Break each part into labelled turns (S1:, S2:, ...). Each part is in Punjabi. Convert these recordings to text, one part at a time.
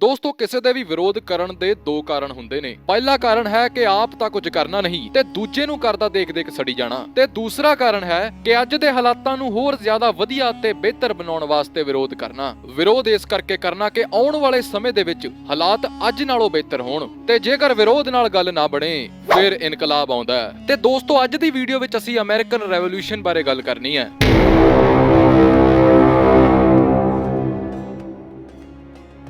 S1: ਦੋਸਤੋ ਕਿਸੇ ਦੇ ਵੀ ਵਿਰੋਧ ਕਰਨ ਦੇ ਦੋ ਕਾਰਨ ਹੁੰਦੇ ਨੇ। ਪਹਿਲਾ ਕਾਰਨ ਹੈ ਕਿ ਆਪ ਤਾਂ ਕੁਝ ਕਰਨਾ ਨਹੀਂ ਤੇ ਦੂਜੇ ਨੂੰ ਕਰਦਾ ਦੇਖ-ਦੇਖ ਸੜੀ ਜਾਣਾ, ਤੇ ਦੂਸਰਾ ਕਾਰਨ ਹੈ ਕਿ ਅੱਜ ਦੇ ਹਾਲਾਤਾਂ ਨੂੰ ਹੋਰ ਜ਼ਿਆਦਾ ਵਧੀਆ ਤੇ ਬਿਹਤਰ ਬਣਾਉਣ ਵਾਸਤੇ ਵਿਰੋਧ ਕਰਨਾ। ਵਿਰੋਧ ਇਸ ਕਰਕੇ ਕਰਨਾ ਕਿ ਆਉਣ ਵਾਲੇ ਸਮੇਂ ਦੇ ਵਿੱਚ ਹਾਲਾਤ ਅੱਜ ਨਾਲੋਂ ਬਿਹਤਰ ਹੋਣ, ਤੇ ਜੇਕਰ ਵਿਰੋਧ ਨਾਲ ਗੱਲ ਨਾ ਬਣੇ ਫਿਰ ਇਨਕਲਾਬ ਆਉਂਦਾ ਹੈ। ਤੇ ਦੋਸਤੋ ਅੱਜ ਦੀ ਵੀਡੀਓ ਵਿੱਚ ਅਸੀਂ ਅਮਰੀਕਨ ਰੈਵੋਲੂਸ਼ਨ ਬਾਰੇ ਗੱਲ ਕਰਨੀ ਹੈ।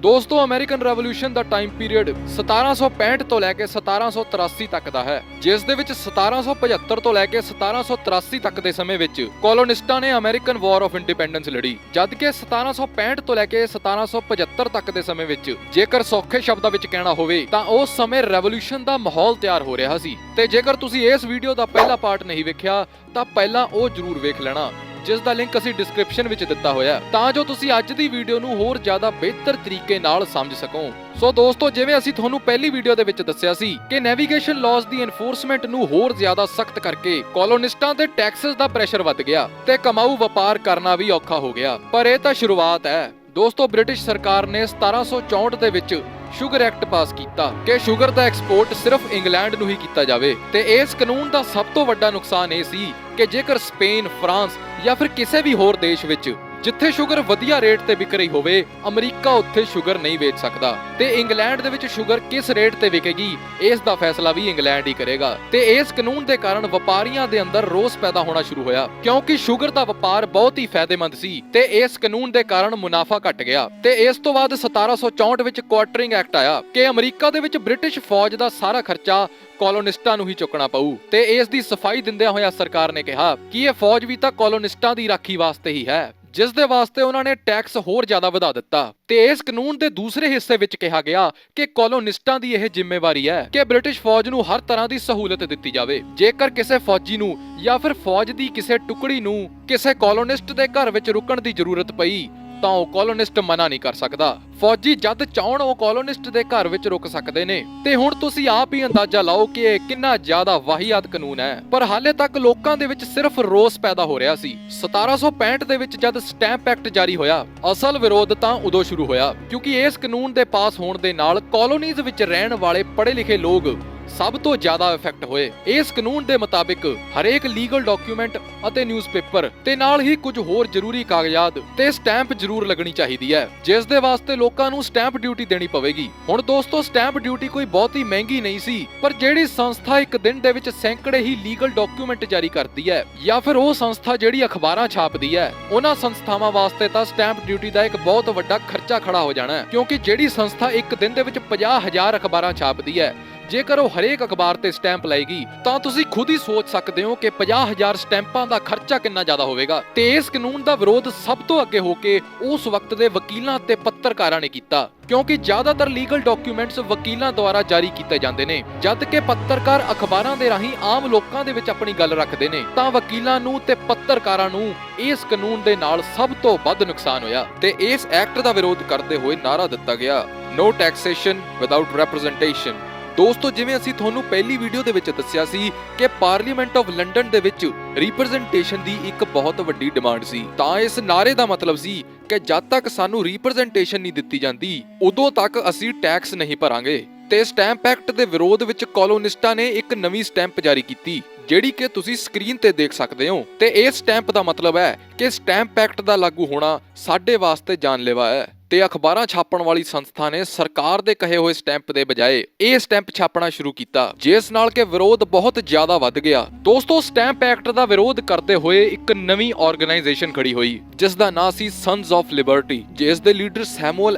S1: ਦੋਸਤੋ ਅਮਰੀਕਨ ਰੈਵੋਲੂਸ਼ਨ ਦਾ ਟਾਈਮ ਪੀਰੀਅਡ 1765 ਤੋਂ ਲੈ ਕੇ 1783 ਤੱਕ ਦਾ ਹੈ, ਜਿਸ ਦੇ ਵਿੱਚ 1775 ਤੋਂ ਲੈ ਕੇ 1783 ਤੱਕ ਦੇ ਸਮੇਂ ਵਿੱਚ ਕੋਲੋਨਿਸਟਾਂ ਨੇ ਅਮਰੀਕਨ ਵਾਰ ਆਫ ਇੰਡੀਪੈਂਡੈਂਸ ਲੜੀ, ਜਦਕਿ 1765 ਤੋਂ ਲੈ ਕੇ 1775 ਤੱਕ ਦੇ ਸਮੇਂ ਵਿੱਚ ਜੇਕਰ ਸੌਖੇ ਸ਼ਬਦਾਂ ਵਿੱਚ ਕਹਿਣਾ ਹੋਵੇ ਤਾਂ ਉਸ ਸਮੇਂ ਰੈਵੋਲੂਸ਼ਨ ਦਾ ਮਾਹੌਲ ਤਿਆਰ ਹੋ ਰਿਹਾ ਸੀ। ਤੇ ਜੇਕਰ ਤੁਸੀਂ ਇਸ ਵੀਡੀਓ ਦਾ ਪਹਿਲਾ ਪਾਰਟ ਨਹੀਂ ਵੇਖਿਆ ਤਾਂ ਪਹਿਲਾਂ ਉਹ ਜ਼ਰੂਰ ਵੇਖ ਲੈਣਾ, ਜਿਸ ਦਾ ਲਿੰਕ ਅਸੀਂ ਡਿਸਕ੍ਰਿਪਸ਼ਨ ਵਿੱਚ ਦਿੱਤਾ ਹੋਇਆ, ਤਾਂ ਜੋ ਤੁਸੀਂ ਅੱਜ ਦੀ ਵੀਡੀਓ ਨੂੰ ਹੋਰ ਜ਼ਿਆਦਾ ਬਿਹਤਰ ਤਰੀਕੇ ਨਾਲ ਸਮਝ ਸਕੋ। ਸੋ ਦੋਸਤੋ, ਜਿਵੇਂ ਅਸੀਂ ਤੁਹਾਨੂੰ ਪਹਿਲੀ ਵੀਡੀਓ ਦੇ ਵਿੱਚ ਦੱਸਿਆ ਸੀ ਕਿ ਨੈਵੀਗੇਸ਼ਨ ਲਾਜ਼ ਦੀ ਐਨਫੋਰਸਮੈਂਟ ਨੂੰ ਹੋਰ ਜ਼ਿਆਦਾ ਸਖਤ ਕਰਕੇ ਕੋਲੋਨਿਸਟਾਂ ਤੇ ਟੈਕਸਸ ਦਾ ਪ੍ਰੈਸ਼ਰ ਵੱਧ ਗਿਆ ਤੇ ਕਮਾਊ ਵਪਾਰ ਕਰਨਾ ਵੀ ਔਖਾ ਹੋ ਗਿਆ। ਪਰ ਇਹ ਤਾਂ ਸ਼ੁਰੂਆਤ ਹੈ। ਦੋਸਤੋ, ਬ੍ਰਿਟਿਸ਼ ਸਰਕਾਰ ਨੇ 1764 ਦੇ ਵਿੱਚ ਸ਼ੂਗਰ ਐਕਟ ਪਾਸ ਕੀਤਾ ਕਿ ਸ਼ੂਗਰ ਦਾ ਐਕਸਪੋਰਟ ਸਿਰਫ ਇੰਗਲੈਂਡ ਨੂੰ ਹੀ ਕੀਤਾ ਜਾਵੇ, ਤੇ ਇਸ ਕਾਨੂੰਨ ਦਾ ਸਭ ਤੋਂ ਵੱਡਾ ਨੁਕਸਾਨ ਇਹ ਸੀ ਕਿ ਜੇਕਰ ਸਪੇਨ, ਫਰਾਂਸ ਜਾਂ ਫਿਰ ਕਿਸੇ ਵੀ ਹੋਰ ਦੇਸ਼ ਵਿੱਚ ਜਿੱਥੇ ਸ਼ੂਗਰ ਵਧੀਆ ਰੇਟ ਤੇ ਵਿਕ ਰਹੀ ਹੋਵੇ, ਅਮਰੀਕਾ ਉੱਥੇ ਸ਼ੂਗਰ ਨਹੀਂ ਵੇਚ ਸਕਦਾ, ਤੇ ਇੰਗਲੈਂਡ ਦੇ ਵਿੱਚ ਸ਼ੂਗਰ ਕਿਸ ਰੇਟ ਤੇ ਵਿਕੇਗੀ ਇਸ ਦਾ ਫੈਸਲਾ ਵੀ ਇੰਗਲੈਂਡ ਹੀ ਕਰੇਗਾ। ਤੇ ਇਸ ਕਾਨੂੰਨ ਦੇ ਕਾਰਨ ਵਪਾਰੀਆਂ ਦੇ ਅੰਦਰ ਰੋਸ ਪੈਦਾ ਹੋਣਾ ਸ਼ੁਰੂ ਹੋਇਆ, ਕਿਉਂਕਿ ਸ਼ੂਗਰ ਦਾ ਵਪਾਰ ਬਹੁਤ ਹੀ ਫਾਇਦੇਮੰਦ ਸੀ ਤੇ ਇਸ ਕਾਨੂੰਨ ਦੇ ਕਾਰਨ ਮੁਨਾਫਾ ਘਟ ਗਿਆ। ਤੇ ਇਸ ਤੋਂ ਬਾਅਦ 1764 ਵਿੱਚ ਕੁਆਰਟਰਿੰਗ ਐਕਟ ਆਇਆ ਕਿ ਅਮਰੀਕਾ ਦੇ ਵਿੱਚ ਬ੍ਰਿਟਿਸ਼ ਫੌਜ ਦਾ ਸਾਰਾ ਖਰਚਾ ਕੋਲੋਨਿਸਟਾਂ ਨੂੰ ਹੀ ਚੁੱਕਣਾ ਪਊ, ਤੇ ਇਸ ਦੀ ਸਫਾਈ ਦਿੰਦਿਆਂ ਹੋਇਆ ਸਰਕਾਰ ਨੇ ਕਿਹਾ ਕਿ ਇਹ ਫੌਜ ਵੀ ਤਾਂ ਕੋਲੋਨਿਸਟਾਂ ਦੀ ਰਾਖੀ ਵਾਸਤੇ ਹੀ ਹੈ, ਜਿਸ ਦੇ ਵਾਸਤੇ ਉਹਨਾਂ ਨੇ ਟੈਕਸ ਹੋਰ ਜ਼ਿਆਦਾ ਵਧਾ ਦਿੱਤਾ। ਤੇ ਇਸ ਕਾਨੂੰਨ ਦੇ ਦੂਸਰੇ ਹਿੱਸੇ ਵਿੱਚ ਕਿਹਾ ਗਿਆ ਕਿ ਕੋਲੋਨਿਸਟਾਂ ਦੀ ਇਹ ਜ਼ਿੰਮੇਵਾਰੀ ਹੈ ਕਿ ਬ੍ਰਿਟਿਸ਼ ਫੌਜ ਨੂੰ ਹਰ ਤਰ੍ਹਾਂ ਦੀ ਸਹੂਲਤ ਦਿੱਤੀ ਜਾਵੇ। ਜੇਕਰ ਕਿਸੇ ਫੌਜੀ ਨੂੰ ਜਾਂ ਫਿਰ ਫੌਜ ਦੀ ਕਿਸੇ ਟੁਕੜੀ ਨੂੰ ਕਿਸੇ ਕੋਲੋਨਿਸਟ ਦੇ ਘਰ ਵਿੱਚ ਰੁਕਣ ਦੀ ਜ਼ਰੂਰਤ ਪਈ ਤਾਂ ਉਹ ਕੋਲੋਨਿਸਟ ਮਨਾ ਨਹੀਂ ਕਰ ਸਕਦਾ। ਫੌਜੀ ਜਦ ਚਾਹਣ ਉਹ ਕੋਲੋਨਿਸਟ ਦੇ ਘਰ ਵਿੱਚ ਰੁਕ ਸਕਦੇ ਨੇ। ਤੇ ਹੁਣ ਤੁਸੀਂ ਆਪ ਹੀ ਅੰਦਾਜ਼ਾ ਲਾਓ ਕਿ ਇਹ ਕਿੰਨਾ ਜ਼ਿਆਦਾ ਵਾਹੀਆਤ ਕਾਨੂੰਨ ਹੈ। ਪਰ ਹਾਲੇ ਤੱਕ ਲੋਕਾਂ ਦੇ ਵਿੱਚ ਸਿਰਫ ਰੋਸ ਪੈਦਾ ਹੋ ਰਿਹਾ ਸੀ। 1765 ਦੇ ਵਿੱਚ ਜਦ ਸਟੈਂਪ ਐਕਟ ਜਾਰੀ ਹੋਇਆ, ਅਸਲ ਵਿਰੋਧ ਤਾਂ ਉਦੋਂ ਸ਼ੁਰੂ ਹੋਇਆ, ਕਿਉਂਕਿ ਇਸ ਕਾਨੂੰਨ ਦੇ ਪਾਸ ਹੋਣ ਦੇ ਨਾਲ ਕਾਲੋਨੀਜ਼ ਵਿੱਚ ਰਹਿਣ ਵਾਲੇ ਪੜ੍ਹੇ ਲਿਖੇ ਲੋਕ ਸਭ ਤੋਂ ਜ਼ਿਆਦਾ ਇਫੈਕਟ ਹੋਏ। ਇਸ ਕਾਨੂੰਨ ਦੇ ਮੁਤਾਬਿਕ ਹਰੇਕ ਲੀਗਲ ਡਾਕੂਮੈਂਟ ਅਤੇ ਨਿਊਜ਼ਪੇਪਰ ਤੇ ਨਾਲ ਹੀ ਕੁਝ ਹੋਰ ਜ਼ਰੂਰੀ ਕਾਗਜ਼ਾਤ ਤੇ ਸਟੈਂਪ ਜ਼ਰੂਰ ਲੱਗਣੀ ਚਾਹੀਦੀ ਹੈ, ਜਿਸ ਦੇ ਵਾਸਤੇ ਲੋਕਾਂ ਨੂੰ ਸਟੈਂਪ ਡਿਊਟੀ ਦੇਣੀ ਪਵੇਗੀ। ਹੁਣ ਦੋਸਤੋ, ਸਟੈਂਪ ਡਿਊਟੀ ਕੋਈ ਬਹੁਤੀ ਮਹਿੰਗੀ ਨਹੀਂ ਸੀ, ਪਰ ਜਿਹੜੀ ਸੰਸਥਾ ਇੱਕ ਦਿਨ ਦੇ ਵਿੱਚ ਸੈਂਕੜੇ ਹੀ ਲੀਗਲ ਡਾਕੂਮੈਂਟ ਜਾਰੀ ਕਰਦੀ ਹੈ, ਜਾਂ ਫਿਰ ਉਹ ਸੰਸਥਾ ਜਿਹੜੀ ਅਖਬਾਰਾਂ ਛਾਪਦੀ ਹੈ, ਉਹਨਾਂ ਸੰਸਥਾਵਾਂ ਵਾਸਤੇ ਤਾਂ ਸਟੈਂਪ ਡਿਊਟੀ ਦਾ ਇੱਕ ਬਹੁਤ ਵੱਡਾ ਖਰਚਾ ਖੜਾ ਹੋ ਜਾਣਾ ਹੈ, ਕਿਉਂਕਿ ਜਿਹੜੀ ਸੰਸਥਾ ਇੱਕ ਦਿਨ ਦੇ ਵਿੱਚ 50,000 ਅਖਬਾਰਾਂ ਛਾਪਦੀ ਹੈ, ਜੇਕਰ ਉਹ ਹਰੇਕ ਅਖਬਾਰ ਤੇ ਸਟੈਂਪ ਲਾਏਗੀ ਤਾਂ ਤੁਸੀਂ ਖੁਦ ਹੀ ਸੋਚ ਸਕਦੇ ਹੋ ਕਿ 50,000 ਸਟੈਂਪਾਂ ਦਾ ਖਰਚਾ ਕਿੰਨਾ ਜ਼ਿਆਦਾ ਹੋਵੇਗਾ। ਤੇ ਇਸ ਕਾਨੂੰਨ ਦਾ ਵਿਰੋਧ ਸਭ ਤੋਂ ਅੱਗੇ ਹੋ ਕੇ ਉਸ ਵਕਤ ਦੇ ਵਕੀਲਾਂ ਤੇ ਪੱਤਰਕਾਰਾਂ ਨੇ ਕੀਤਾ, ਕਿਉਂਕਿ ਜ਼ਿਆਦਾਤਰ ਲੀਗਲ ਡਾਕੂਮੈਂਟਸ ਵਕੀਲਾਂ ਦੁਆਰਾ ਜਾਰੀ ਕੀਤੇ ਜਾਂਦੇ ਨੇ, ਜਦ ਕਿ ਪੱਤਰਕਾਰ ਅਖਬਾਰਾਂ ਦੇ ਰਾਹੀਂ ਆਮ ਲੋਕਾਂ ਦੇ ਵਿੱਚ ਆਪਣੀ ਗੱਲ ਰੱਖਦੇ ਨੇ। ਤਾਂ ਵਕੀਲਾਂ ਨੂੰ ਤੇ ਪੱਤਰਕਾਰਾਂ ਨੂੰ ਇਸ ਕਾਨੂੰਨ ਦੇ ਨਾਲ ਸਭ ਤੋਂ ਵੱਧ ਨੁਕਸਾਨ ਹੋਇਆ, ਤੇ ਇਸ ਐਕਟ ਦਾ ਵਿਰੋਧ ਕਰਦੇ ਹੋਏ ਨਾਅਰਾ ਦਿੱਤਾ ਗਿਆ, ਨੋ ਟੈਕਸੇਸ਼ਨ ਵਿਦਆਊਟ ਰੈਪਰੈਜ਼ੈਂਟੇਸ਼ਨ। ਦੋਸਤੋ, ਜਿਵੇਂ ਅਸੀਂ ਤੁਹਾਨੂੰ ਪਹਿਲੀ ਵੀਡੀਓ ਦੇ ਵਿੱਚ ਦੱਸਿਆ ਸੀ ਕਿ ਪਾਰਲੀਮੈਂਟ ਆਫ ਲੰਡਨ ਦੇ ਵਿੱਚ ਰਿਪਰੈਜ਼ੈਂਟੇਸ਼ਨ ਦੀ ਇੱਕ ਬਹੁਤ ਵੱਡੀ ਡਿਮਾਂਡ ਸੀ, ਤਾਂ ਇਸ ਨਾਅਰੇ ਦਾ ਮਤਲਬ ਸੀ ਕਿ ਜਦ ਤੱਕ ਸਾਨੂੰ ਰਿਪਰੈਜ਼ੈਂਟੇਸ਼ਨ ਨਹੀਂ ਦਿੱਤੀ ਜਾਂਦੀ ਉਦੋਂ ਤੱਕ ਅਸੀਂ ਟੈਕਸ ਨਹੀਂ ਭਰਾਂਗੇ। ਤੇ ਸਟੈਂਪ ਐਕਟ ਦੇ ਵਿਰੋਧ ਵਿੱਚ ਕੋਲੋਨਿਸਟਾਂ ਨੇ ਇੱਕ ਨਵੀਂ ਸਟੈਂਪ ਜਾਰੀ ਕੀਤੀ, ਜਿਹੜੀ ਕਿ ਤੁਸੀਂ ਸਕਰੀਨ ਤੇ ਦੇਖ ਸਕਦੇ ਹੋ। ਤੇ ਇਸ ਸਟੈਂਪ ਦਾ ਮਤਲਬ ਹੈ ਕਿ ਸਟੈਂਪ ਐਕਟ ਦਾ ਲਾਗੂ ਹੋਣਾ ਸਾਡੇ ਵਾਸਤੇ ਜਾਨਲੇਵਾ ਹੈ, ਤੇ ਅਖਬਾਰਾਂ ਛਾਪਣ ਵਾਲੀ ਸੰਸਥਾ ਨੇ ਸਰਕਾਰ ਦੇ ਕਹੇ ਹੋਏ ਸਟੈਂਪ ਦੇ ਬਜਾਏ ਇਹ ਸਟੈਂਪ ਛਾਪਣਾ ਸ਼ੁਰੂ ਕੀਤਾ, ਜਿਸ ਨਾਲ ਕਿ ਵਿਰੋਧ ਬਹੁਤ ਜ਼ਿਆਦਾ ਵੱਧ ਗਿਆ। ਦੋਸਤੋ, ਸਟੈਂਪ ਐਕਟ ਦਾ ਵਿਰੋਧ ਕਰਦੇ ਹੋਏ ਇੱਕ ਨਵੀਂ ਆਰਗੇਨਾਈਜੇਸ਼ਨ ਖੜੀ ਹੋਈ, ਜਿਸ ਦਾ ਨਾਂ ਸੀ ਸੰਸ ਆਫ ਲਿਬਰਟੀ, ਜਿਸ ਦੇ ਲੀਡਰ ਸੈਮੂਅਲ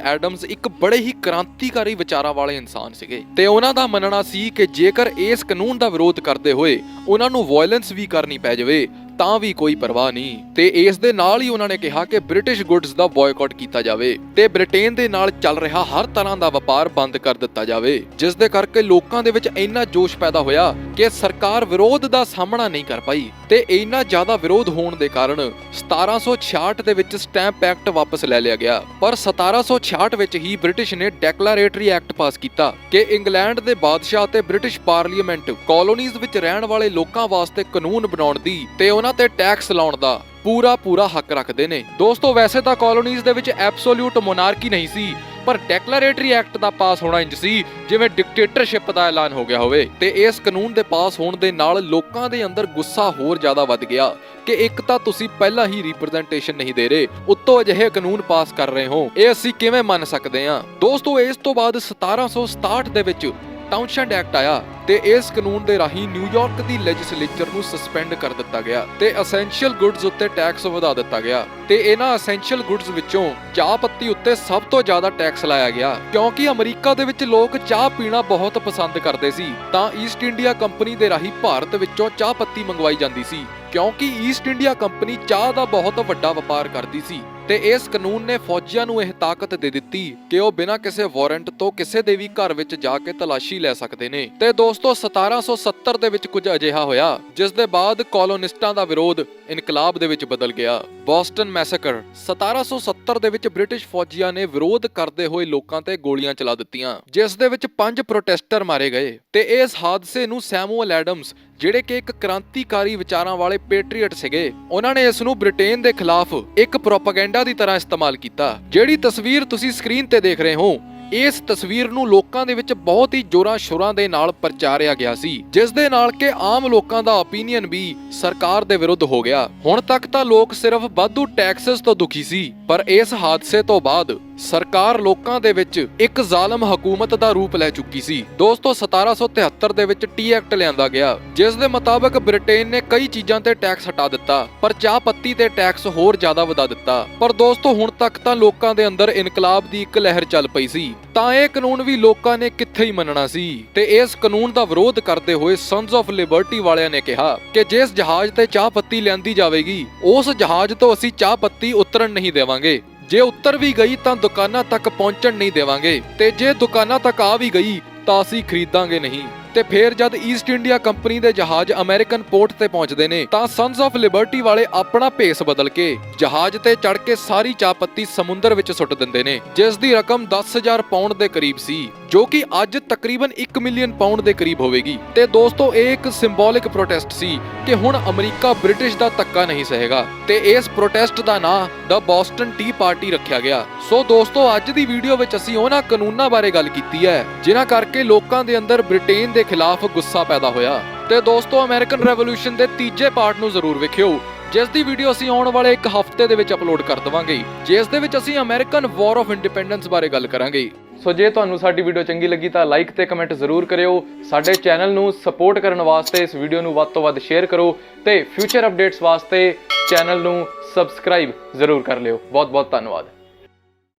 S1: ਐਡਮਸ ਇੱਕ ਬੜੇ ਹੀ ਕ੍ਰਾਂਤੀਕਾਰੀ ਵਿਚਾਰਾਂ ਵਾਲੇ ਇਨਸਾਨ ਸੀਗੇ। ਤੇ ਉਹਨਾਂ ਦਾ ਮੰਨਣਾ ਸੀ ਕਿ ਜੇਕਰ ਇਸ ਕਾਨੂੰਨ ਦਾ ਵਿਰੋਧ ਕਰਦੇ ਹੋਏ ਉਹਨਾਂ ਨੂੰ ਵਾਇਲੈਂਸ ਵੀ ਕਰਨੀ ਪੈ ਜਾਵੇ ਤਾਂ ਵੀ ਕੋਈ ਪਰਵਾਹ ਨਹੀਂ। ਤੇ ਇਸ ਦੇ ਨਾਲ ਹੀ ਉਹਨਾਂ ਨੇ ਕਿਹਾ ਕਿ ਬ੍ਰਿਟਿਸ਼ ਗੁੱਡਸ ਦਾ ਬਾਇਕਾਟ ਕੀਤਾ ਜਾਵੇ ਤੇ ਬ੍ਰਿਟੇਨ ਦੇ ਨਾਲ ਚੱਲ ਰਿਹਾ ਹਰ ਤਰ੍ਹਾਂ ਦਾ ਵਪਾਰ ਬੰਦ ਕਰ ਦਿੱਤਾ ਜਾਵੇ, ਜਿਸ ਦੇ ਕਰਕੇ ਲੋਕਾਂ ਦੇ ਵਿੱਚ ਇੰਨਾ ਜੋਸ਼ ਪੈਦਾ ਹੋਇਆ ਕਿ ਸਰਕਾਰ ਵਿਰੋਧ ਦਾ ਸਾਹਮਣਾ ਨਹੀਂ ਕਰ ਪਾਈ। ਤੇ ਇੰਨਾ ਜ਼ਿਆਦਾ ਵਿਰੋਧ ਹੋਣ ਦੇ ਕਾਰਨ 1766 ਦੇ ਵਿੱਚ ਸਟੈਂਪ ਐਕਟ ਵਾਪਸ ਲੈ ਲਿਆ ਗਿਆ। ਪਰ 1766 ਵਿੱਚ ਹੀ ਬ੍ਰਿਟਿਸ਼ ਨੇ ਡੈਕਲੇਰੇਟਰੀ ਐਕਟ ਪਾਸ ਕੀਤਾ ਕਿ ਇੰਗਲੈਂਡ ਦੇ ਬਾਦਸ਼ਾਹ ਤੇ ਬ੍ਰਿਟਿਸ਼ ਪਾਰਲੀਮੈਂਟ ਕਾਲੋਨੀਜ਼ ਵਿੱਚ ਰਹਿਣ ਵਾਲੇ ਲੋਕਾਂ ਵਾਸਤੇ ਕਾਨੂੰਨ ਬਣਾਉਣ ਦੀ ਤੇ ਉਹਨਾਂ ਤੇ ਟੈਕਸ ਲਾਉਣ ਦਾ ਪੂਰਾ ਹੱਕ ਰੱਖਦੇ ਨੇ। ਦੋਸਤੋ, ਵੈਸੇ ਤਾਂ ਕਾਲੋਨੀਜ਼ ਦੇ ਵਿੱਚ ਐਬਸੋਲੂਟ ਮੋਨਾਰਕੀ ਨਹੀਂ ਸੀ, ਪਰ ਡੈਕਲੇਰੇਟਰੀ ਐਕਟ ਦਾ ਪਾਸ ਹੋਣਾ ਇੰਜ ਸੀ ਜਿਵੇਂ ਡਿਕਟੇਟਰਸ਼ਿਪ ਦਾ ਐਲਾਨ ਹੋ ਗਿਆ ਹੋਵੇ। ਤੇ ਇਸ ਕਾਨੂੰਨ ਦੇ ਪਾਸ ਹੋਣ ਦੇ ਨਾਲ ਲੋਕਾਂ ਦੇ ਅੰਦਰ ਗੁੱਸਾ ਹੋਰ ਜ਼ਿਆਦਾ ਵੱਧ ਗਿਆ ਕਿ ਇੱਕ ਤਾਂ ਤੁਸੀਂ ਪਹਿਲਾਂ ਹੀ ਰਿਪਰੈਜ਼ੈਂਟੇਸ਼ਨ ਨਹੀਂ ਦੇ ਰਹੇ, ਉੱਤੋਂ ਅਜਿਹੇ ਕਾਨੂੰਨ ਪਾਸ ਕਰ ਰਹੇ ਹੋ, ਇਹ ਅਸੀਂ ਕਿਵੇਂ ਮੰਨ ਸਕਦੇ ਹਾਂ। ਦੋਸਤੋ, ਇਸ ਤੋਂ ਬਾਅਦ 1767 ਦੇ ਵਿੱਚ ਟਾਊਨਸ਼ੈਂਡ ਐਕਟ ਆਇਆ ਤੇ ਇਸ ਕਾਨੂੰਨ ਦੇ ਰਾਹੀਂ ਨਿਊਯਾਰਕ ਦੀ ਲੈਜਿਸਲੇਚਰ ਨੂੰ ਸਸਪੈਂਡ ਕਰ ਦਿੱਤਾ ਗਿਆ ਤੇ ਐਸੈਂਸ਼ੀਅਲ ਗੁੱਡਸ ਉੱਤੇ ਟੈਕਸ ਵਧਾ ਦਿੱਤਾ ਗਿਆ ਤੇ ਇਹਨਾਂ ਐਸੈਂਸ਼ੀਅਲ ਗੁੱਡਸ ਵਿੱਚੋਂ ਚਾਹ ਪੱਤੀ ਉੱਤੇ ਸਭ ਤੋਂ ਜ਼ਿਆਦਾ ਟੈਕਸ ਲਾਇਆ ਗਿਆ ਕਿਉਂਕਿ ਅਮਰੀਕਾ ਦੇ ਵਿੱਚ ਲੋਕ ਚਾਹ ਪੀਣਾ ਬਹੁਤ ਪਸੰਦ ਕਰਦੇ ਸੀ। ਤਾਂ ਈਸਟ ਇੰਡੀਆ ਕੰਪਨੀ ਦੇ ਰਾਹੀਂ ਭਾਰਤ ਵਿੱਚੋਂ ਚਾਹ ਪੱਤੀ ਮੰਗਵਾਈ ਜਾਂਦੀ ਸੀ ਕਿਉਂਕਿ ਈਸਟ ਇੰਡੀਆ ਕੰਪਨੀ ਚਾਹ ਦਾ ਬਹੁਤ ਵੱਡਾ ਵਪਾਰ ਕਰਦੀ ਸੀ। ਤੇ ਇਸ ਕਾਨੂੰਨ ਨੇ ਫੌਜੀਆਂ ਨੂੰ ਇਹ ਤਾਕਤ ਦੇ ਦਿੱਤੀ ਕਿ ਉਹ ਬਿਨਾਂ ਕਿਸੇ ਵਾਰੰਟ ਤੋਂ ਕਿਸੇ ਦੇ ਵੀ ਘਰ ਵਿੱਚ ਜਾ ਕੇ ਤਲਾਸ਼ੀ ਲੈ ਸਕਦੇ ਨੇ। ਤੇ ਦੋਸਤੋ, 1770 ਦੇ ਵਿੱਚ ਕੁਝ ਅਜਿਹਾ ਹੋਇਆ ਜਿਸ ਦੇ ਬਾਅਦ ਕਲੋਨਿਸਟਾਂ ਦਾ ਵਿਰੋਧ ਇਨਕਲਾਬ ਦੇ ਵਿੱਚ ਬਦਲ ਗਿਆ। ਬੋਸਟਨ ਮੈਸੇਕਰ 1770 ਦੇ ਵਿੱਚ ਬ੍ਰਿਟਿਸ਼ ਫੌਜੀਆਂ ਨੇ ਵਿਰੋਧ ਕਰਦੇ ਹੋਏ ਲੋਕਾਂ ਤੇ ਗੋਲੀਆਂ ਚਲਾ ਦਿੱਤੀਆਂ ਜਿਸ ਦੇ ਵਿੱਚ 5 ਪ੍ਰੋਟੈਸਟਰ ਮਾਰੇ ਗਏ। ਤੇ ਇਸ ਹਾਦਸੇ ਨੂੰ ਸੈਮੂਅਲ ਐਡਮਸ, ਜਿਹੜੇ ਕਿ ਇੱਕ ਕ੍ਰਾਂਤੀਕਾਰੀ ਵਿਚਾਰਾਂ ਵਾਲੇ ਪੈਟਰੀਅਟ ਸੀਗੇ, ਉਹਨਾਂ ਨੇ ਇਸ ਨੂੰ ਬ੍ਰਿਟੇਨ ਦੇ ਖਿਲਾਫ ਇੱਕ ਪ੍ਰੋਪਾਗੈਂਡਾ ਦੀ ਤਰ੍ਹਾਂ ਇਸਤੇਮਾਲ ਕੀਤਾ। ਜਿਹੜੀ ਤਸਵੀਰ ਤੁਸੀਂ ਸਕਰੀਨ ਤੇ ਦੇਖ ਰਹੇ ਹੋ, ਇਸ ਤਸਵੀਰ ਨੂੰ ਲੋਕਾਂ ਦੇ ਵਿੱਚ ਬਹੁਤ ਹੀ ਜ਼ੋਰਾਂ ਸ਼ੋਰਾਂ ਦੇ ਨਾਲ ਪ੍ਰਚਾਰਿਆ ਗਿਆ ਸੀ ਜਿਸ ਦੇ ਨਾਲ ਕਿ ਆਮ ਲੋਕਾਂ ਦਾ ਓਪੀਨੀਅਨ ਵੀ ਸਰਕਾਰ ਦੇ ਵਿਰੁੱਧ ਹੋ ਗਿਆ। ਹੁਣ ਤੱਕ ਤਾਂ ਲੋਕ ਸਿਰਫ ਵਾਧੂ ਟੈਕਸਸ ਤੋਂ ਦੁਖੀ ਸੀ, ਪਰ ਇਸ ਹਾਦਸੇ ਤੋਂ ਬਾਅਦ ਸਰਕਾਰ ਲੋਕਾਂ ਦੇ ਵਿੱਚ ਇੱਕ ਜ਼ਾਲਮ ਹਕੂਮਤ ਦਾ ਰੂਪ ਲੈ ਚੁੱਕੀ ਸੀ। ਦੋਸਤੋ, 1773 ਦੇ ਵਿੱਚ ਟੀ ਐਕਟ ਲਿਆਂਦਾ ਗਿਆ ਜਿਸ ਦੇ ਮੁਤਾਬਕ ਬ੍ਰਿਟੇਨ ਨੇ ਕਈ ਚੀਜ਼ਾਂ ਤੇ ਟੈਕਸ ਹਟਾ ਦਿੱਤਾ ਪਰ ਚਾਹ ਪੱਤੀ ਤੇ ਟੈਕਸ ਹੋਰ ਜ਼ਿਆਦਾ ਵਧਾ ਦਿੱਤਾ। ਪਰ ਦੋਸਤੋ, ਹੁਣ ਤੱਕ ਤਾਂ ਲੋਕਾਂ ਦੇ ਅੰਦਰ ਇਨਕਲਾਬ ਦੀ ਇੱਕ ਲਹਿਰ ਚੱਲ ਪਈ ਸੀ ਤਾਂ ਇਹ ਕਾਨੂੰਨ ਵੀ ਲੋਕਾਂ ਨੇ ਕਿੱਥੇ ਹੀ ਮੰਨਣਾ ਸੀ। ਤੇ ਇਸ ਕਾਨੂੰਨ ਦਾ ਵਿਰੋਧ ਕਰਦੇ ਹੋਏ ਸੰਸ ਆਫ ਲਿਬਰਟੀ ਵਾਲਿਆਂ ਨੇ ਕਿਹਾ ਕਿ ਜਿਸ ਜਹਾਜ਼ ਤੇ ਚਾਹ ਪੱਤੀ ਲਿਆਂਦੀ ਜਾਵੇਗੀ ਉਸ ਜਹਾਜ਼ ਤੋਂ ਅਸੀਂ ਚਾਹ ਪੱਤੀ ਉਤਰਨ ਨਹੀਂ ਦੇਵਾਂਗੇ। ਜੇ ਉੱਤਰ ਵੀ ਗਈ ਤਾਂ ਦੁਕਾਨਾਂ ਤੱਕ ਪਹੁੰਚਣ ਨਹੀਂ ਦੇਵਾਂਗੇ ਤੇ ਜੇ ਦੁਕਾਨਾਂ ਤੱਕ ਆ ਵੀ ਗਈ ਤਾਂ ਅਸੀਂ ਖਰੀਦਾਂਗੇ ਨਹੀਂ। ਤੇ ਫਿਰ ਜਦ ਈਸਟ ਇੰਡੀਆ ਕੰਪਨੀ ਦੇ ਜਹਾਜ਼ ਅਮਰੀਕਨ ਪੋਰਟ ਤੇ ਪਹੁੰਚਦੇ ਨੇ ਤਾਂ ਸੰਸ ਆਫ ਲਿਬਰਟੀ ਵਾਲੇ ਆਪਣਾ ਭੇਸ ਬਦਲ ਕੇ ਜਹਾਜ਼ ਤੇ ਚੜ ਕੇ ਸਾਰੀ ਚਾਹ ਪੱਤੀ ਸਮੁੰਦਰ ਵਿੱਚ ਸੁੱਟ ਦਿੰਦੇ ਨੇ ਜਿਸ ਦੀ ਰਕਮ 10,000 ਪਾਉਂਡ ਦੇ ਕਰੀਬ ਸੀ ਜੋ ਕਿ ਅੱਜ ਤਕਰੀਬਨ 1 ਮਿਲੀਅਨ ਪਾਉਂਡ ਦੇ ਕਰੀਬ ਹੋਵੇਗੀ। ਤੇ ਦੋਸਤੋ, ਇਹ ਇੱਕ ਸਿੰਬੋਲਿਕ ਪ੍ਰੋਟੈਸਟ ਸੀ ਕਿ ਹੁਣ ਅਮਰੀਕਾ ਬ੍ਰਿਟਿਸ਼ ਦਾ ਧੱਕਾ ਨਹੀਂ ਸਹੇਗਾ ਤੇ ਇਸ ਪ੍ਰੋਟੈਸਟ ਦਾ ਨਾਂ ਦ ਬੋਸਟਨ ਟੀ ਪਾਰਟੀ ਰੱਖਿਆ ਗਿਆ। ਸੋ ਦੋਸਤੋ, ਅੱਜ ਦੀ ਵੀਡੀਓ ਵਿੱਚ ਅਸੀਂ ਉਹਨਾਂ ਕਾਨੂੰਨਾਂ ਬਾਰੇ ਗੱਲ ਕੀਤੀ ਹੈ ਜਿਨ੍ਹਾਂ ਕਰਕੇ ਲੋਕਾਂ ਦੇ ਅੰਦਰ ਬ੍ਰਿਟੇਨ ਦੇ ਖਿਲਾਫ ਗੁੱਸਾ ਪੈਦਾ ਹੋਇਆ। ਤੇ ਦੋਸਤੋ, ਅਮਰੀਕਨ ਰੈਵੋਲੂਸ਼ਨ ਦੇ ਤੀਜੇ ਪਾਰਟ ਨੂੰ ਜ਼ਰੂਰ ਵੇਖਿਓ ਜਿਸ ਦੀ ਵੀਡੀਓ ਅਸੀਂ ਆਉਣ ਵਾਲੇ ਇੱਕ ਹਫ਼ਤੇ ਦੇ ਵਿੱਚ ਅਪਲੋਡ ਕਰ ਦਵਾਂਗੇ ਜਿਸ ਦੇ ਵਿੱਚ ਅਸੀਂ ਅਮਰੀਕਨ ਵਾਰ ਆਫ ਇੰਡੀਪੈਂਡੈਂਸ ਬਾਰੇ ਗੱਲ ਕਰਾਂਗੇ। ਸੋ ਜੇ ਤੁਹਾਨੂੰ ਸਾਡੀ ਵੀਡੀਓ ਚੰਗੀ ਲੱਗੀ ਤਾਂ ਲਾਈਕ ਤੇ ਕਮੈਂਟ ਜ਼ਰੂਰ ਕਰਿਓ। ਸਾਡੇ ਚੈਨਲ ਨੂੰ ਸਪੋਰਟ ਕਰਨ ਵਾਸਤੇ ਇਸ ਵੀਡੀਓ ਨੂੰ ਵੱਧ ਤੋਂ ਵੱਧ ਸ਼ੇਅਰ ਕਰੋ ਤੇ ਫਿਊਚਰ ਅਪਡੇਟਸ ਵਾਸਤੇ ਚੈਨਲ ਨੂੰ ਸਬਸਕ੍ਰਾਈਬ ਜ਼ਰੂਰ ਕਰ ਲਿਓ। ਬਹੁਤ ਬਹੁਤ ਧੰਨਵਾਦ।